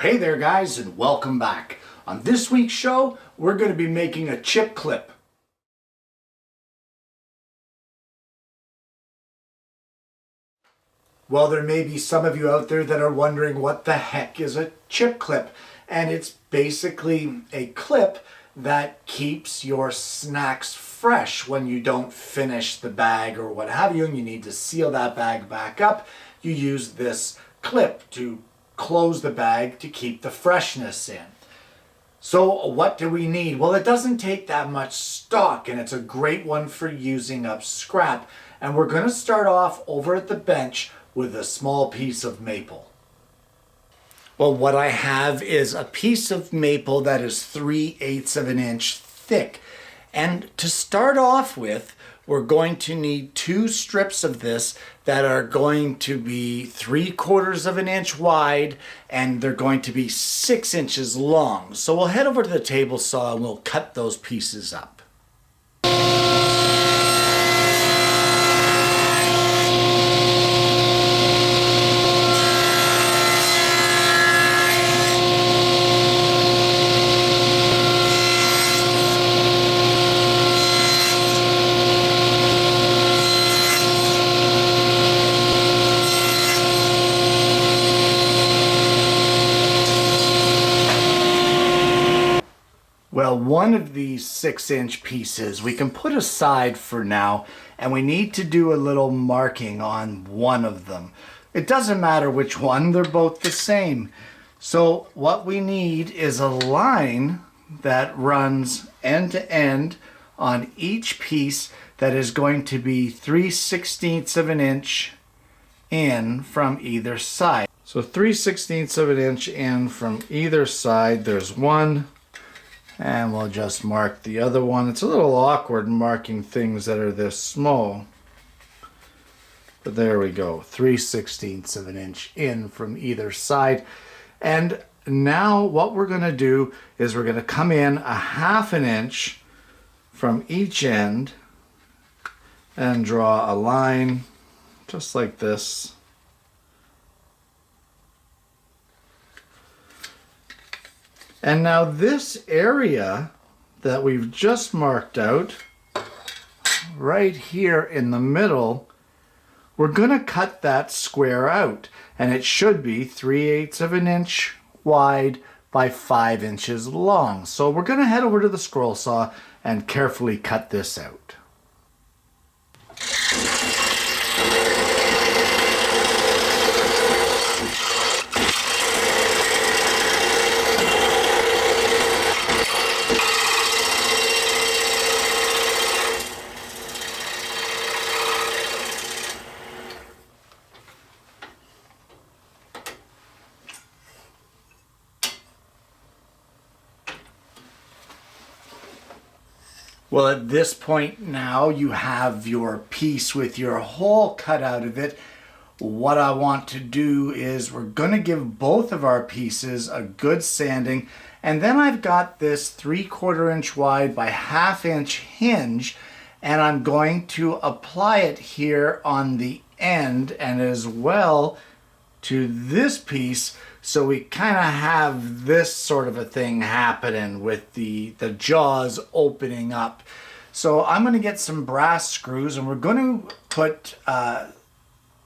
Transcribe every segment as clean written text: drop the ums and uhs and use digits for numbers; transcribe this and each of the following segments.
Hey there guys, and welcome back. On this week's show, we're going to be making a chip clip. Well, there may be some of you out there that are wondering what the heck is a chip clip. And it's basically a clip that keeps your snacks fresh when you don't finish the bag or what have you, and you need to seal that bag back up. You use this clip to close the bag to keep the freshness in. So what do we need? Well, it doesn't take that much stock, and it's a great one for using up scrap. And we're going to start off over at the bench with a small piece of maple. Well, what I have is a piece of maple that is 3/8 of an inch thick. And to start off with, we're going to need 2 strips of this that are going to be 3/4 of an inch wide, and they're going to be 6 inches long. So we'll head over to the table saw and we'll cut those pieces up. Well, one of these 6-inch pieces we can put aside for now, and we need to do a little marking on one of them. It doesn't matter which one, they're both the same. So what we need is a line that runs end to end on each piece that is going to be 3/16 of an inch in from either side. So 3/16 of an inch in from either side. There's one. And we'll just mark the other one. It's a little awkward marking things that are this small. But there we go. 3/16 of an inch in from either side. And now what we're going to do is we're going to come in 1/2 inch from each end and draw a line just like this. And now this area that we've just marked out, right here in the middle, we're going to cut that square out. And it should be 3/8 of an inch wide by 5 inches long. So we're going to head over to the scroll saw and carefully cut this out. Well, at this point now you have your piece with your hole cut out of it. What I want to do is we're going to give both of our pieces a good sanding, and then I've got this 3/4 inch wide by 1/2 inch hinge, and I'm going to apply it here on the end and as well to this piece, so we kind of have this sort of a thing happening with the jaws opening up. So I'm going to get some brass screws, and we're going to put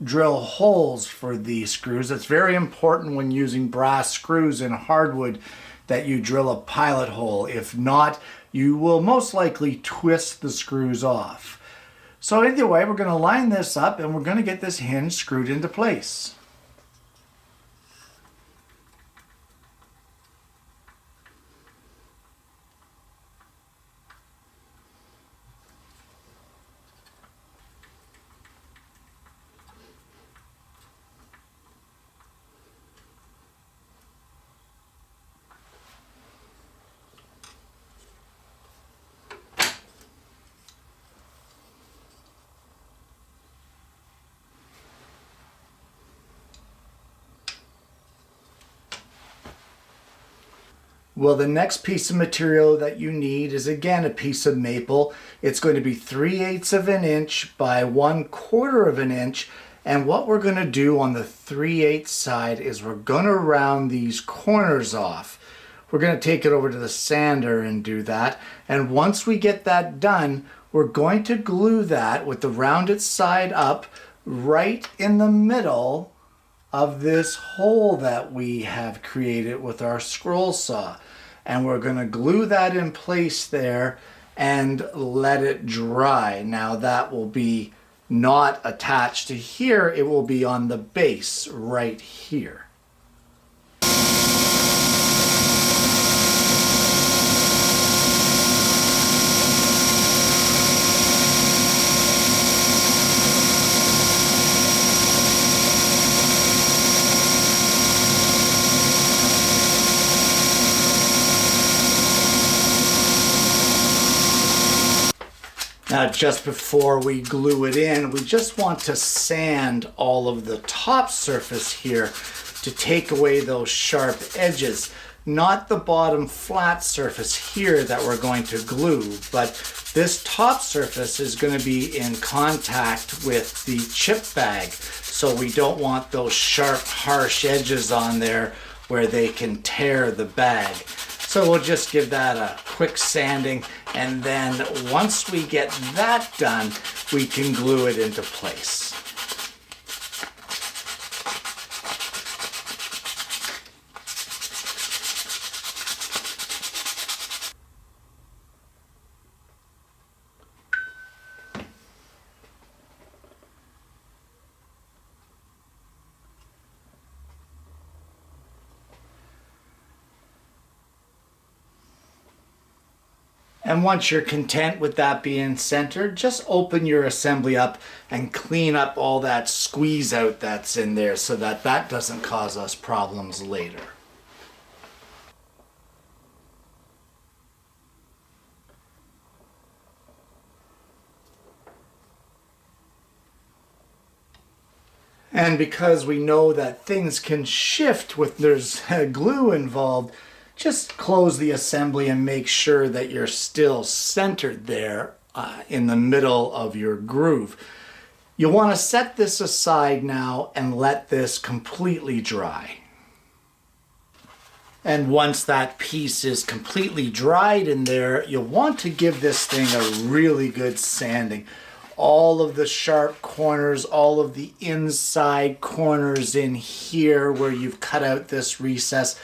drill holes for these screws. It's very important when using brass screws in hardwood that you drill a pilot hole. If not, you will most likely twist the screws off. So anyway, we're going to line this up, and we're going to get this hinge screwed into place. Well, the next piece of material that you need is again a piece of maple. It's going to be 3/8 of an inch by 1/4 of an inch, And what we're going to do on the 3/8 side is we're going to round these corners off. We're going to take it over to the sander and do that. And once we get that done, we're going to glue that with the rounded side up right in the middle of this hole that we have created with our scroll saw. And we're going to glue that in place there and let it dry. Now that will be not attached to here, it will be on the base right here. Now, just before we glue it in, we just want to sand all of the top surface here to take away those sharp edges. Not the bottom flat surface here that we're going to glue, but this top surface is going to be in contact with the chip bag. So we don't want those sharp, harsh edges on there where they can tear the bag. So we'll just give that a quick sanding, and then once we get that done, we can glue it into place. And once you're content with that being centered, just open your assembly up and clean up all that squeeze out that's in there so that that doesn't cause us problems later. And because we know that things can shift when there's glue involved, just close the assembly and make sure that you're still centered there in the middle of your groove. You'll want to set this aside now and let this completely dry. And once that piece is completely dried in there, you'll want to give this thing a really good sanding. All of the sharp corners, all of the inside corners in here where you've cut out this recess,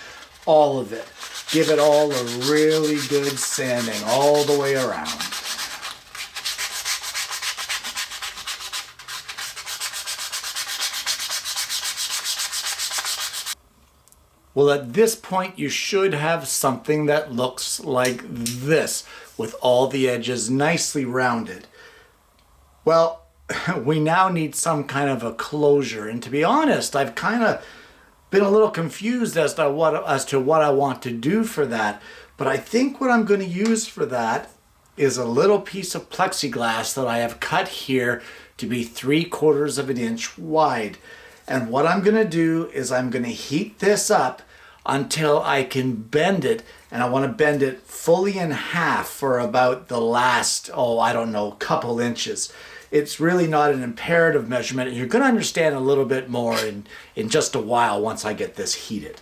all of it. Give it all a really good sanding all the way around. Well, at this point, you should have something that looks like this, with all the edges nicely rounded. Well, we now need some kind of a closure, and to be honest, I've kind of been a little confused as to what I want to do for that. But I think what I'm going to use for that is a little piece of plexiglass that I have cut here to be 3/4 of an inch wide. And what I'm going to do is I'm going to heat this up until I can bend it, and I want to bend it fully in half for about the last, I don't know, couple inches. It's really not an imperative measurement, and you're going to understand a little bit more in just a while once I get this heated.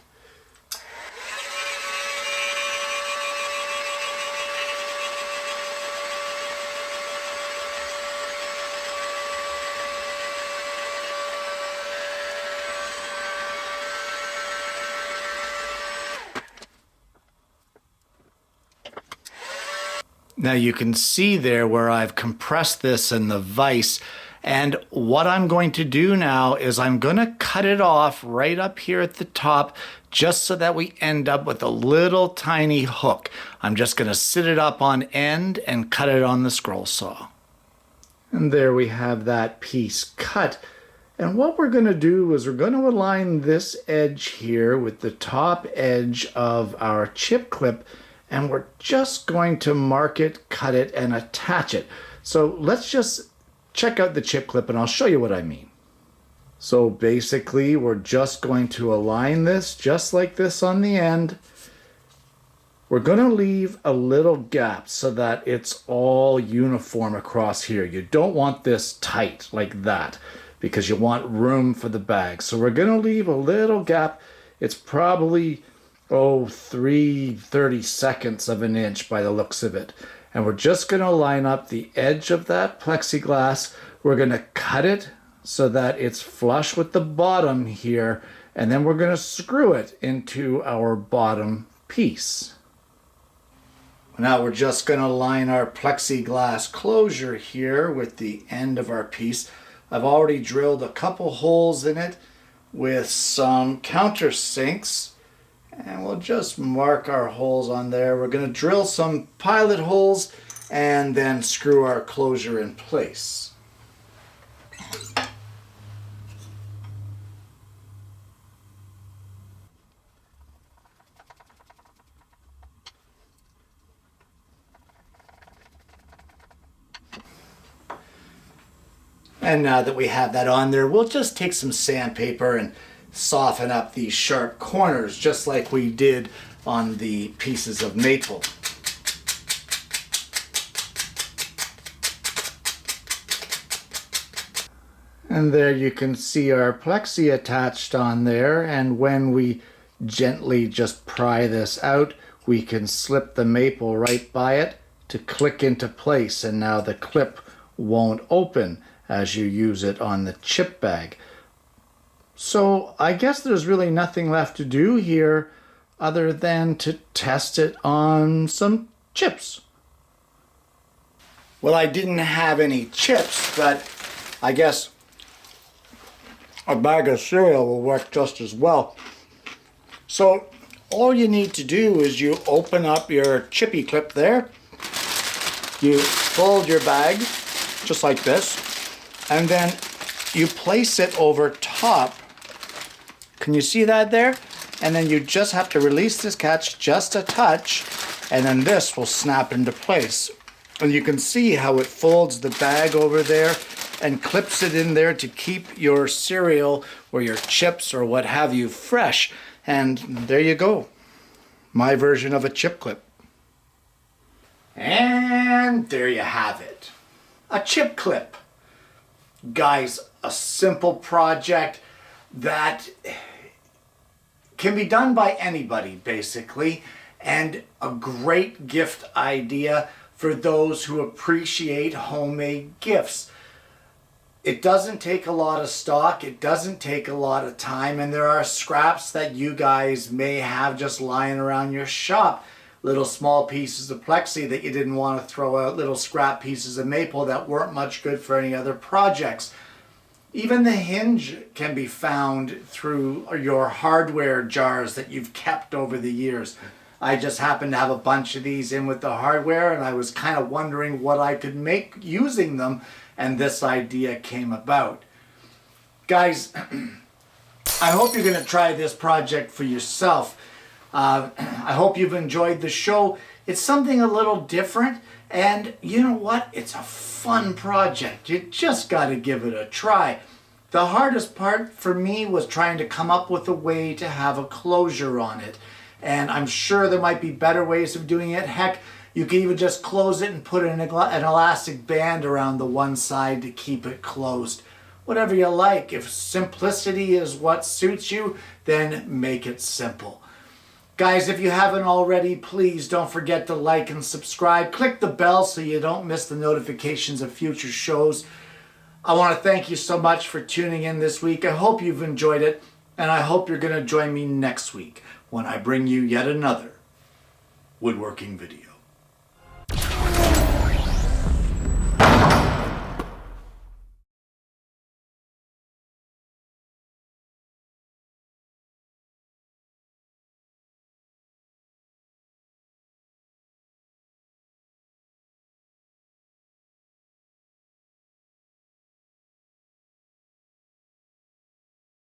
Now you can see there where I've compressed this in the vise, and what I'm going to do now is I'm going to cut it off right up here at the top just so that we end up with a little tiny hook. I'm just going to sit it up on end and cut it on the scroll saw. And there we have that piece cut. And what we're going to do is we're going to align this edge here with the top edge of our chip clip, and we're just going to mark it, cut it, and attach it. So let's just check out the chip clip and I'll show you what I mean. So basically we're just going to align this just like this on the end. We're going to leave a little gap so that it's all uniform across here. You don't want this tight like that. because you want room for the bag. So we're going to leave a little gap. It's probably, 3/32 of an inch by the looks of it. And we're just going to line up the edge of that plexiglass. We're going to cut it so that it's flush with the bottom here, and then we're going to screw it into our bottom piece. Now we're just going to line our plexiglass closure here with the end of our piece. I've already drilled a couple holes in it with some countersinks, and we'll just mark our holes on there. We're going to drill some pilot holes and then screw our closure in place. And now that we have that on there, we'll just take some sandpaper and soften up these sharp corners, just like we did on the pieces of maple. And there you can see our plexi attached on there, and when we gently just pry this out, we can slip the maple right by it to click into place, and now the clip won't open as you use it on the chip bag. So I guess there's really nothing left to do here other than to test it on some chips. Well, I didn't have any chips, but I guess a bag of cereal will work just as well. So all you need to do is you open up your chippy clip there, you fold your bag just like this, and then you place it over top. Can you see that there? And then you just have to release this catch just a touch, and then this will snap into place. And you can see how it folds the bag over there and clips it in there to keep your cereal or your chips or what have you fresh. And there you go, my version of a chip clip. And there you have it, a chip clip. Guys, a simple project that can be done by anybody basically, and a great gift idea for those who appreciate homemade gifts. It doesn't take a lot of stock, it doesn't take a lot of time, and there are scraps that you guys may have just lying around your shop. Little small pieces of plexi that you didn't want to throw out, little scrap pieces of maple that weren't much good for any other projects. Even the hinge can be found through your hardware jars that you've kept over the years. I just happened to have a bunch of these in with the hardware, and I was kind of wondering what I could make using them, and this idea came about. Guys, I hope you're going to try this project for yourself. I hope you've enjoyed the show. It's something a little different, and you know what? It's a fun project. You just got to give it a try. The hardest part for me was trying to come up with a way to have a closure on it. And I'm sure there might be better ways of doing it. Heck, you can even just close it and put an elastic band around the one side to keep it closed. Whatever you like. If simplicity is what suits you, then make it simple. Guys, if you haven't already, please don't forget to like and subscribe. Click the bell so you don't miss the notifications of future shows. I want to thank you so much for tuning in this week. I hope you've enjoyed it, and I hope you're going to join me next week when I bring you yet another woodworking video.